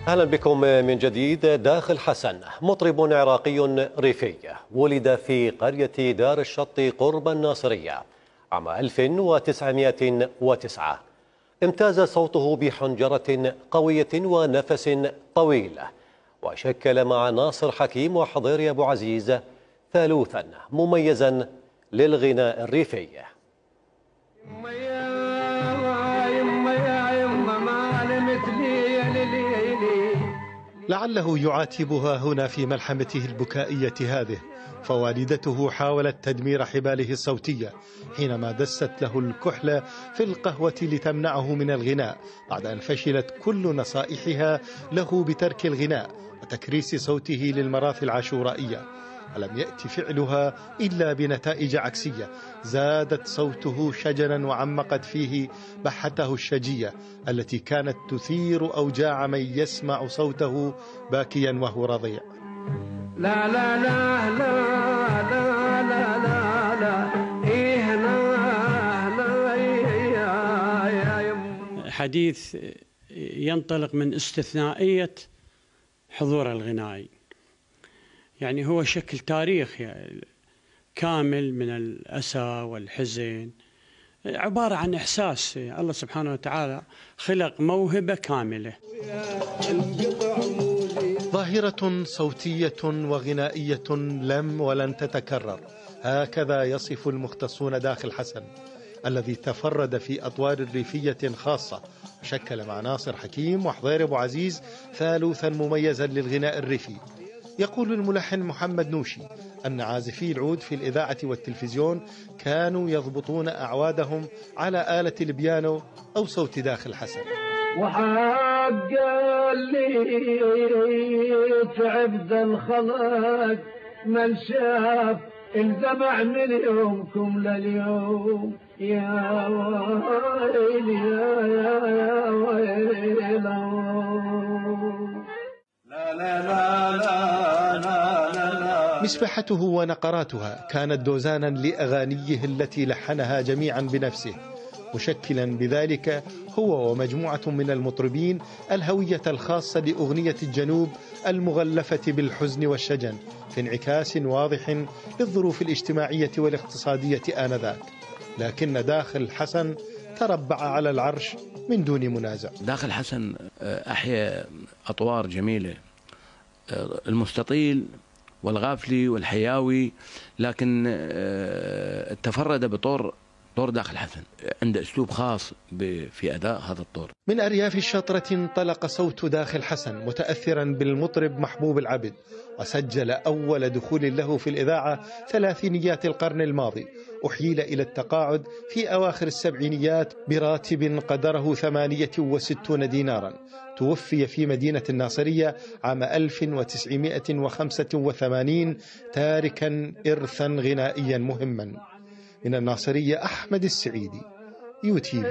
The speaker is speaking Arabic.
أهلا بكم من جديد. داخل حسن مطرب عراقي ريفي ولد في قرية دار الشط قرب الناصرية عام 1909. امتاز صوته بحنجرة قوية ونفس طويل، وشكل مع ناصر حكيم وحضير أبو عزيز ثالوثا مميزا للغناء الريفي. لعله يعاتبها هنا في ملحمته البكائية هذه، فوالدته حاولت تدمير حباله الصوتية حينما دست له الكحل في القهوة لتمنعه من الغناء، بعد أن فشلت كل نصائحها له بترك الغناء وتكريس صوته للمراثي العاشورائية. ولم يأتي فعلها إلا بنتائج عكسية، زادت صوته شجنا وعمقت فيه بحته الشجية التي كانت تثير أوجاع من يسمع صوته باكيا وهو رضيع. لا لا لا لا لا لا لا لا إيه لا لا يا حديث ينطلق من استثنائية حضور الغنائي، يعني هو شكل تاريخ يعني كامل من الأسى والحزن، عبارة عن إحساس. الله سبحانه وتعالى خلق موهبة كاملة. ظاهرة صوتية وغنائية لم ولن تتكرر، هكذا يصف المختصون داخل حسن الذي تفرد في أطوار ريفية خاصة، وشكل مع ناصر حكيم وحضير أبو عزيز ثالوثا مميزا للغناء الريفي. يقول الملحن محمد نوشي أن عازفي العود في الإذاعة والتلفزيون كانوا يضبطون أعوادهم على آلة البيانو أو صوت داخل حسن. وحق اللي تعب ذا الخلق من شاف الدمع من يومكم لليوم يا ويلي يا ويلي. لا لا لا لا لا لا. مسبحته ونقراتها كانت دوزانا لأغانيه التي لحنها جميعا بنفسه، مشكلا بذلك هو ومجموعة من المطربين الهوية الخاصة لأغنية الجنوب المغلفة بالحزن والشجن في انعكاس واضح للظروف الاجتماعية والاقتصادية آنذاك. لكن داخل حسن تربع على العرش من دون منازع. داخل حسن أحيا أطوار جميلة، المستطيل والغافلي والحياوي، لكن تفرد بطور داخل حسن، عنده أسلوب خاص في أداء هذا الطور. من أرياف الشطرة انطلق صوت داخل حسن متأثرا بالمطرب محبوب العبد، وسجل أول دخول له في الإذاعة ثلاثينيات القرن الماضي، أحيل إلى التقاعد في أواخر السبعينيات براتب قدره 68 دينارا. توفي في مدينة الناصرية عام 1985 تاركا إرثا غنائيا مهما. من الناصرية أحمد السعيدي، يوتيوب.